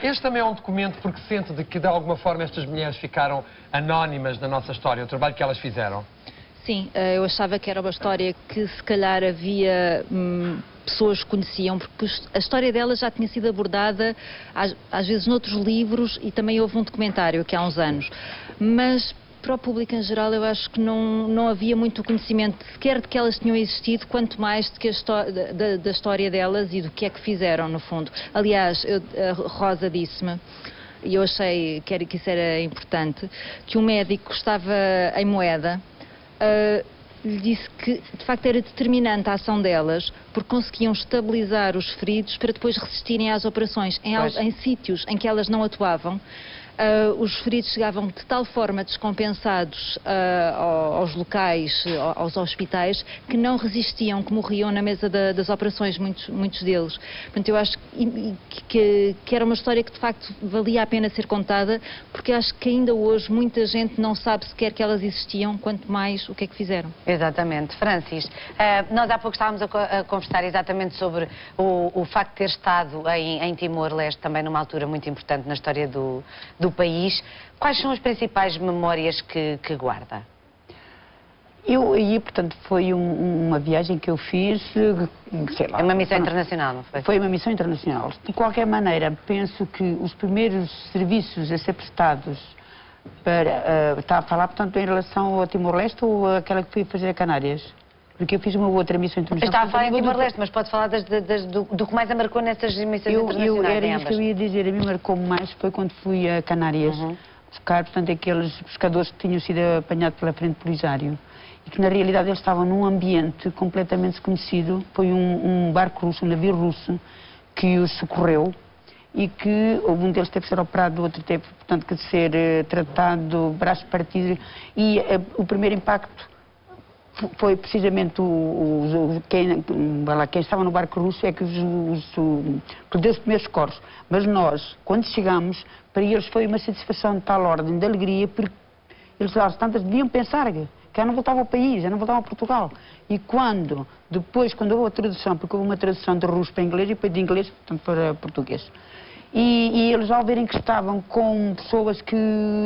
Este também é um documento porque sente de que, de alguma forma, estas mulheres ficaram anónimas na nossa história, o trabalho que elas fizeram? Sim, eu achava que era uma história que se calhar havia pessoas que conheciam, porque a história delas já tinha sido abordada às vezes noutros livros e também houve um documentário aqui há uns anos. Mas para o público em geral eu acho que não havia muito conhecimento sequer de que elas tinham existido, quanto mais de que da história delas e do que é que fizeram, no fundo. Aliás, a Rosa disse-me, e eu achei que isso era importante, que um médico que estava em Moeda lhe disse que de facto era determinante a ação delas, porque conseguiam estabilizar os feridos para depois resistirem às operações. Em sítios em que elas não atuavam, os feridos chegavam de tal forma descompensados aos locais, aos hospitais, que não resistiam, que morriam na mesa das operações, muitos deles. Portanto, eu acho que era uma história que de facto valia a pena ser contada, porque acho que ainda hoje muita gente não sabe sequer que elas existiam, quanto mais o que é que fizeram. Exatamente. Francis, nós há pouco estávamos a conversar exatamente sobre o facto de ter estado em Timor-Leste, também numa altura muito importante na história do país. Quais são as principais memórias que guarda? Portanto, foi uma viagem que eu fiz, sei lá... É uma missão internacional, não foi? Foi uma missão internacional. De qualquer maneira, penso que os primeiros serviços a ser prestados para... está a falar, portanto, em relação ao Timor-Leste ou aquela que fui fazer a Canárias? Porque eu fiz uma outra missão internacional. Está a falar em Timor-Leste, mas pode falar do que mais a marcou nessas missões internacionais. Era isso que eu ia dizer. A mim marcou-me mais foi quando fui a Canárias buscar, portanto, aqueles pescadores que tinham sido apanhados pela Frente Polisário e que, na realidade, eles estavam num ambiente completamente desconhecido. Foi um barco russo, um navio russo, que os socorreu e que um deles teve que ser operado, o outro teve, portanto, que ser tratado, braço partido. E o primeiro impacto foi precisamente quem estava no barco russo é que deu os primeiros socorros. Mas nós, quando chegamos, para eles foi uma satisfação de tal ordem, de alegria, porque eles às tantas deviam pensar que já não voltavam ao país, já não voltavam a Portugal. E quando houve a tradução, porque houve uma tradução de russo para inglês e depois de inglês, portanto, para português. E eles, ao verem que estavam com pessoas que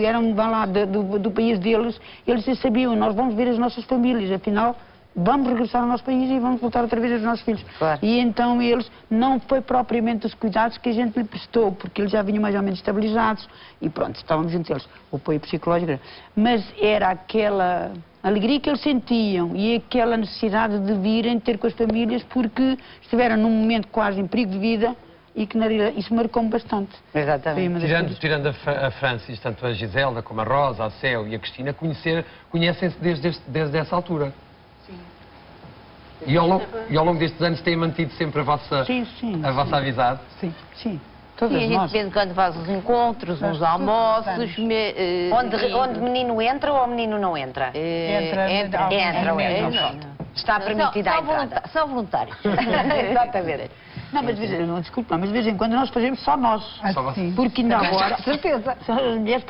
eram lá do país deles, eles já sabiam, nós vamos ver as nossas famílias, afinal, vamos regressar ao nosso país e vamos voltar outra vez aos nossos filhos. Claro. E então eles, não foi propriamente os cuidados que a gente lhe prestou, porque eles já vinham mais ou menos estabilizados, e pronto, estávamos junto deles, o apoio psicológico, mas era aquela alegria que eles sentiam e aquela necessidade de virem ter com as famílias, porque estiveram num momento quase em perigo de vida, e que na realidade isso marcou-me bastante. Exatamente. Tirando a Francis, tanto a Giselda como a Rosa, a Céu e a Cristina, conhecem-se desde essa altura. Sim. E ao longo destes anos têm mantido sempre a vossa amizade? Sim, sim. Todas nós. A gente de vez em quando faz os encontros, uns almoços. Onde menino entra ou o menino não entra? Entra. Está permitida a entrada. São voluntários. Exatamente. Não, mas desculpa, mas de vez em quando nós fazemos só nós. Assim. Porque ainda agora... certeza. São as mulheres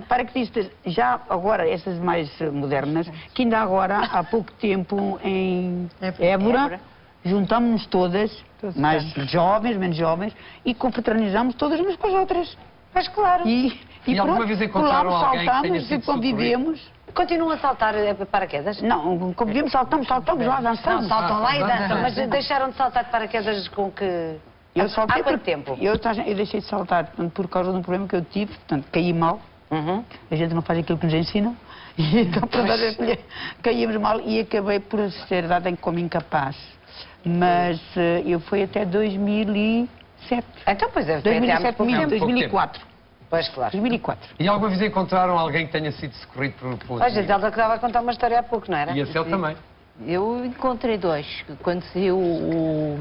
paraquedistas, já agora, essas mais modernas, que ainda agora, há pouco tempo, em Évora, juntamos-nos todas, mais jovens, menos jovens, e confraternizamos todas umas com as outras. Mas claro. E alguma vez encontraram alguém que tenha sido convivemos. Continuam a saltar paraquedas? Não, convivemos, saltamos lá, dançamos. Saltam lá e dançam, mas deixaram de saltar de paraquedas com que... Há quanto tempo? Eu deixei de saltar, portanto, por causa de um problema que eu tive, portanto, caí mal. A gente não faz aquilo que nos ensinam. E então, caímos mal e acabei por ser dada como incapaz. Mas eu fui até 2007. Então, pois é, 2004. Pois, claro. 2004. E alguma vez encontraram alguém que tenha sido socorrido por... A Giselda que estava a contar uma história há pouco, não era? E a Céu também. Eu encontrei dois. Quando saiu o